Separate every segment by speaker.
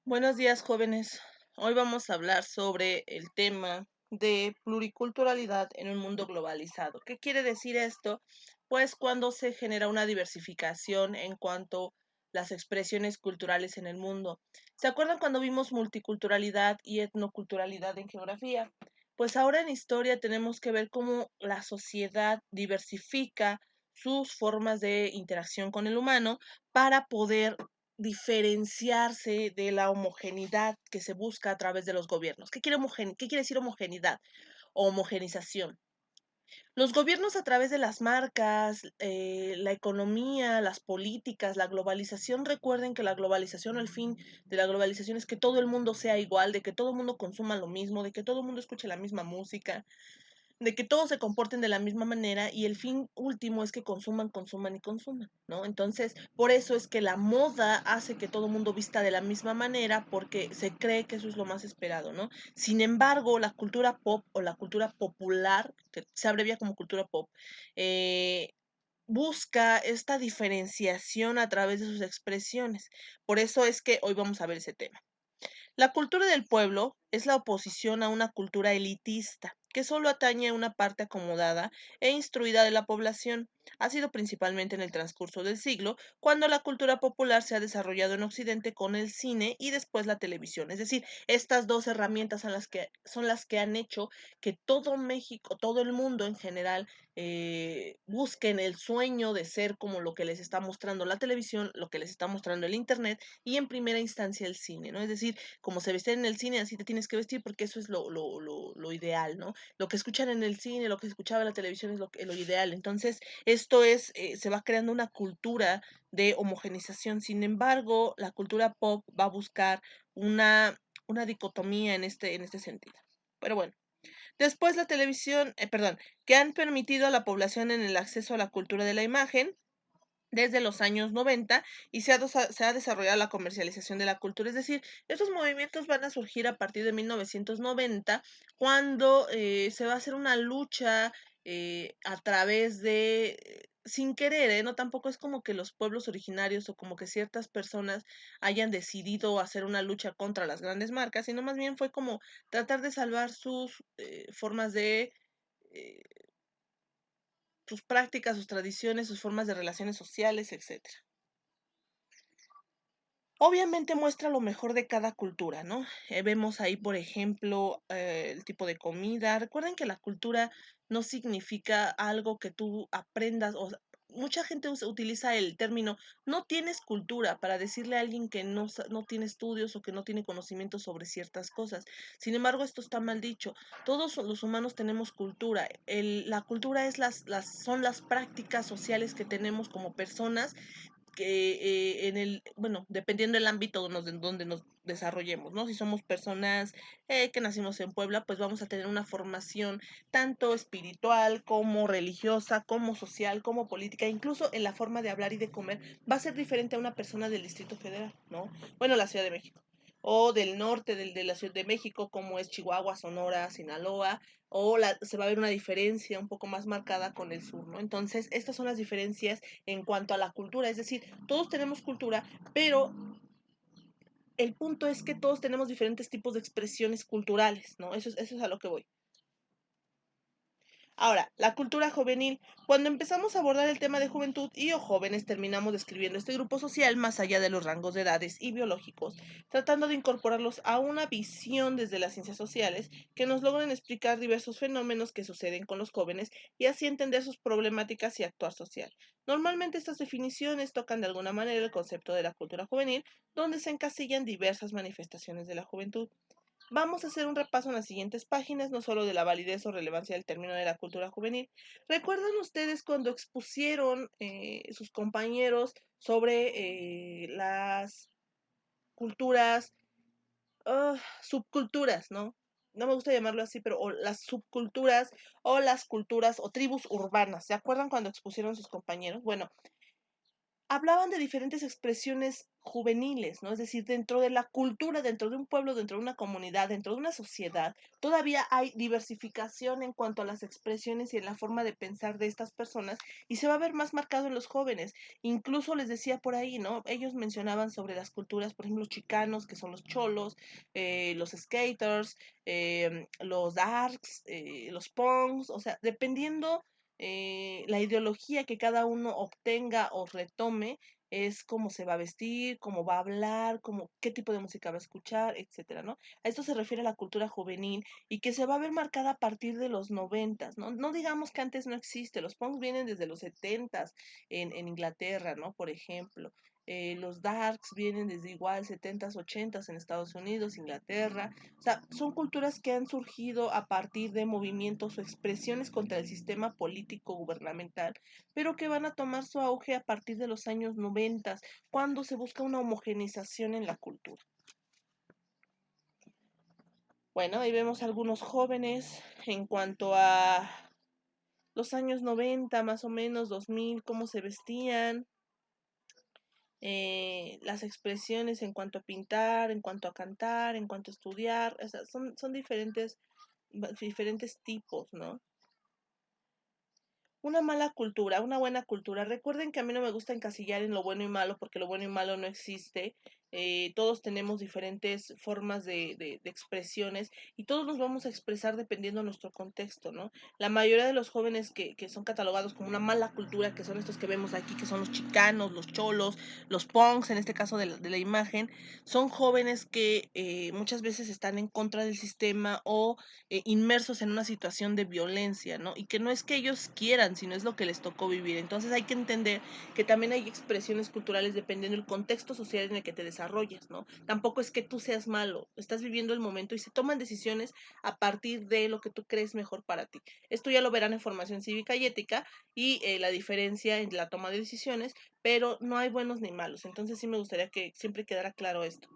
Speaker 1: Buenos días, jóvenes. Hoy vamos a hablar sobre el tema de pluriculturalidad en un mundo globalizado. ¿Qué quiere decir esto? Pues cuando se genera una diversificación en cuanto a las expresiones culturales en el mundo. ¿Se acuerdan cuando vimos multiculturalidad y etnoculturalidad en geografía? Pues ahora en historia tenemos que ver cómo la sociedad diversifica sus formas de interacción con el humano para poder diferenciarse de la homogeneidad que se busca a través de los gobiernos. ¿Qué quiere decir homogeneidad o homogenización? Los gobiernos a través de las marcas, la economía, las políticas, la globalización, recuerden que la globalización, el fin de la globalización es que todo el mundo sea igual, de que todo el mundo consuma lo mismo, de que todo el mundo escuche la misma música, de que todos se comporten de la misma manera y el fin último es que consuman, consuman y consuman, ¿no? Entonces, por eso es que la moda hace que todo el mundo vista de la misma manera porque se cree que eso es lo más esperado, ¿no? Sin embargo, la cultura pop o la cultura popular, que se abrevia como cultura pop, eh, busca esta diferenciación a través de sus expresiones. Por eso es que hoy vamos a ver ese tema. La cultura del pueblo es la oposición a una cultura elitista, que solo atañe a una parte acomodada e instruida de la población. Ha sido principalmente en el transcurso del siglo cuando la cultura popular se ha desarrollado en Occidente con el cine y después la televisión. Es decir, estas dos herramientas son las que han hecho que todo México, todo el mundo en general, busquen el sueño de ser como lo que les está mostrando la televisión, lo que les está mostrando el Internet y en primera instancia el cine, ¿no? Es decir, como se visten en el cine, así te tienes que vestir porque eso es lo ideal, ¿no? Lo que escuchan en el cine, lo que se escuchaba en la televisión es lo ideal. Entonces, esto es, se va creando una cultura de homogenización. Sin embargo, la cultura pop va a buscar una dicotomía en este sentido. Pero bueno, después la televisión, perdón, que han permitido a la población en el acceso a la cultura de la imagen, desde los años 90 y se ha desarrollado la comercialización de la cultura. Es decir, estos movimientos van a surgir a partir de 1990, cuando se va a hacer una lucha a través de, sin querer, no tampoco es como que los pueblos originarios o como que ciertas personas hayan decidido hacer una lucha contra las grandes marcas, sino más bien fue como tratar de salvar sus formas de eh, sus prácticas, sus tradiciones, sus formas de relaciones sociales, etcétera. Obviamente muestra lo mejor de cada cultura, ¿no? Vemos ahí, por ejemplo, el tipo de comida. Recuerden que la cultura no significa algo que tú aprendas, o sea, mucha gente utiliza el término no tienes cultura para decirle a alguien que no tiene estudios o que no tiene conocimiento sobre ciertas cosas. Sin embargo, esto está mal dicho. Todos los humanos tenemos cultura. La cultura es son las prácticas sociales que tenemos como personas que bueno, dependiendo del ámbito donde nos desarrollemos, ¿no? Si somos personas que nacimos en Puebla, pues vamos a tener una formación tanto espiritual como religiosa, como social, como política, incluso en la forma de hablar y de comer, va a ser diferente a una persona del Distrito Federal, ¿no? Bueno, la Ciudad de México. O del norte de la Ciudad de México, como es Chihuahua, Sonora, Sinaloa, se va a ver una diferencia un poco más marcada con el sur, ¿no? Entonces, estas son las diferencias en cuanto a la cultura, es decir, todos tenemos cultura, pero el punto es que todos tenemos diferentes tipos de expresiones culturales, ¿no? Eso es a lo que voy. Ahora, la cultura juvenil. Cuando empezamos a abordar el tema de juventud y o jóvenes, terminamos describiendo este grupo social más allá de los rangos de edades y biológicos, tratando de incorporarlos a una visión desde las ciencias sociales que nos logren explicar diversos fenómenos que suceden con los jóvenes y así entender sus problemáticas y actuar social. Normalmente estas definiciones tocan de alguna manera el concepto de la cultura juvenil, donde se encasillan diversas manifestaciones de la juventud. Vamos a hacer un repaso en las siguientes páginas, no solo de la validez o relevancia del término de la cultura juvenil. ¿Recuerdan ustedes cuando expusieron sus compañeros sobre las culturas, subculturas, ¿no? No me gusta llamarlo así, pero o las subculturas o las culturas o tribus urbanas. ¿Se acuerdan cuando expusieron sus compañeros? Bueno, hablaban de diferentes expresiones juveniles, ¿no? Es decir, dentro de la cultura, dentro de un pueblo, dentro de una comunidad, dentro de una sociedad, todavía hay diversificación en cuanto a las expresiones y en la forma de pensar de estas personas y se va a ver más marcado en los jóvenes. Incluso les decía por ahí, ¿no? Ellos mencionaban sobre las culturas, por ejemplo, los chicanos, que son los cholos, los skaters, los darks, los punks, o sea, dependiendo la ideología que cada uno obtenga o retome, es cómo se va a vestir, cómo va a hablar, cómo, qué tipo de música va a escuchar, etcétera, ¿no? A esto se refiere la cultura juvenil y que se va a ver marcada a partir de los noventas, ¿no? No digamos que antes no existe, los punks vienen desde los setentas en Inglaterra, ¿no? Por ejemplo. Los darks vienen desde igual setentas ochentas en Estados Unidos, Inglaterra. O sea, son culturas que han surgido a partir de movimientos o expresiones contra el sistema político gubernamental, pero que van a tomar su auge a partir de los años 90, cuando se busca una homogenización en la cultura. Bueno, ahí vemos algunos jóvenes en cuanto a los años 90, más o menos, 2000, cómo se vestían, las expresiones en cuanto a pintar, en cuanto a cantar, en cuanto a estudiar, o sea, son diferentes tipos, ¿no? Una mala cultura, una buena cultura. Recuerden que a mí no me gusta encasillar en lo bueno y malo porque lo bueno y malo no existe. Todos tenemos diferentes formas de expresiones y todos nos vamos a expresar dependiendo de nuestro contexto, ¿no? La mayoría de los jóvenes que son catalogados como una mala cultura, que son estos que vemos aquí, que son los chicanos, los cholos, los punks, en este caso de la imagen, son jóvenes que muchas veces están en contra del sistema o inmersos en una situación de violencia, ¿no? Y que no es que ellos quieran, sino es lo que les tocó vivir. Entonces hay que entender que también hay expresiones culturales dependiendo del contexto social en el que te desarrollas, ¿no? Tampoco es que tú seas malo, estás viviendo el momento y se toman decisiones a partir de lo que tú crees mejor para ti. Esto ya lo verán en formación cívica y ética y la diferencia en la toma de decisiones, pero no hay buenos ni malos. Entonces sí me gustaría que siempre quedara claro esto.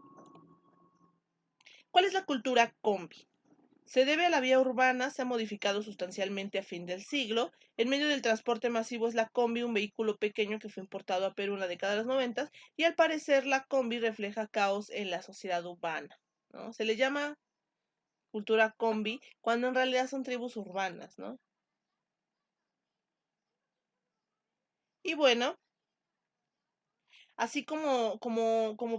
Speaker 1: ¿Cuál es la cultura combi? Se debe a la vía urbana, se ha modificado sustancialmente a fin del siglo. En medio del transporte masivo es la combi, un vehículo pequeño que fue importado a Perú en la década de los 90 y al parecer la combi refleja caos en la sociedad urbana, ¿no? Se le llama cultura combi cuando en realidad son tribus urbanas, ¿no? Y bueno, así como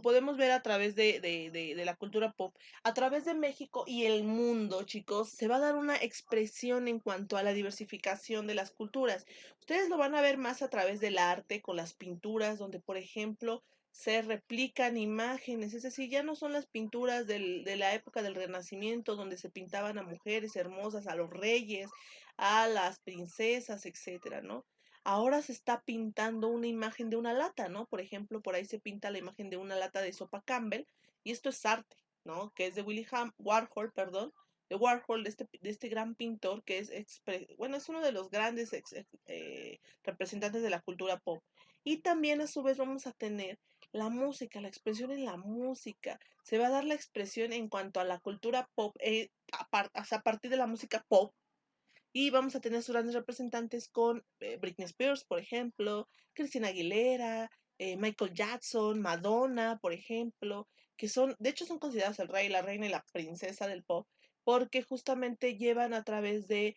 Speaker 1: podemos ver a través de la cultura pop, a través de México y el mundo, chicos, se va a dar una expresión en cuanto a la diversificación de las culturas. Ustedes lo van a ver más a través del arte, con las pinturas, donde, por ejemplo, se replican imágenes, es decir, ya no son las pinturas de la época del Renacimiento, donde se pintaban a mujeres hermosas, a los reyes, a las princesas, etcétera, ¿no? Ahora se está pintando una imagen de una lata, ¿no? Por ejemplo, por ahí se pinta la imagen de una lata de sopa Campbell, y esto es arte, ¿no? Que es de Warhol, perdón, de Warhol, de este gran pintor que es, bueno, es uno de los grandes representantes de la cultura pop. Y también a su vez vamos a tener la música, la expresión en la música. Se va a dar la expresión en cuanto a la cultura pop, o sea, a partir de la música pop, y vamos a tener sus grandes representantes con Britney Spears, por ejemplo, Christina Aguilera, Michael Jackson, Madonna, por ejemplo, que son, de hecho son considerados el rey, la reina y la princesa del pop, porque justamente llevan a través de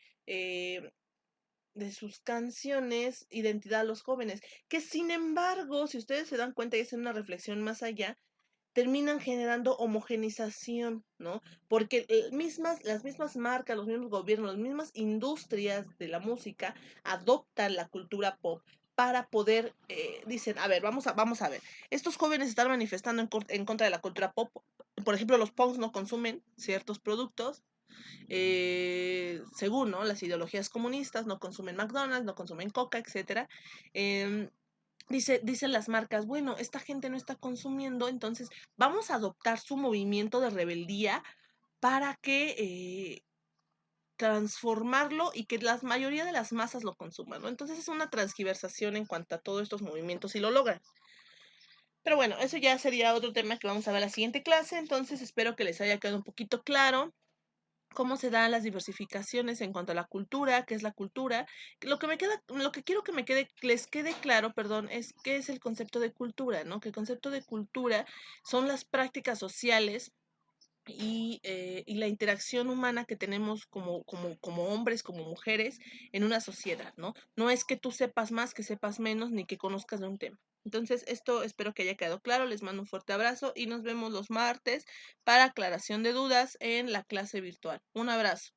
Speaker 1: sus canciones identidad a los jóvenes, que sin embargo, si ustedes se dan cuenta y hacen una reflexión más allá, terminan generando homogenización, ¿no? Porque las mismas marcas, los mismos gobiernos, las mismas industrias de la música adoptan la cultura pop para poder, dicen, a ver, vamos a ver, estos jóvenes están manifestando en contra de la cultura pop. Por ejemplo, los punks no consumen ciertos productos, según, ¿no? Las ideologías comunistas, no consumen McDonald's, no consumen Coca, etcétera. Eh, dicen las marcas, bueno, esta gente no está consumiendo, entonces vamos a adoptar su movimiento de rebeldía para que transformarlo y que la mayoría de las masas lo consuman, ¿no? Entonces es una transgiversación en cuanto a todos estos movimientos y lo logran. Pero bueno, eso ya sería otro tema que vamos a ver en la siguiente clase, entonces espero que les haya quedado un poquito claro. cómo se dan las diversificaciones en cuanto a la cultura, qué es la cultura. Lo que quiero que les quede claro, perdón, es qué es el concepto de cultura, ¿no? Que el concepto de cultura son las prácticas sociales y la interacción humana que tenemos como hombres, como mujeres en una sociedad, ¿no? No es que tú sepas más, que sepas menos, ni que conozcas de un tema. Entonces, esto espero que haya quedado claro. Les mando un fuerte abrazo y nos vemos los martes para aclaración de dudas en la clase virtual. Un abrazo.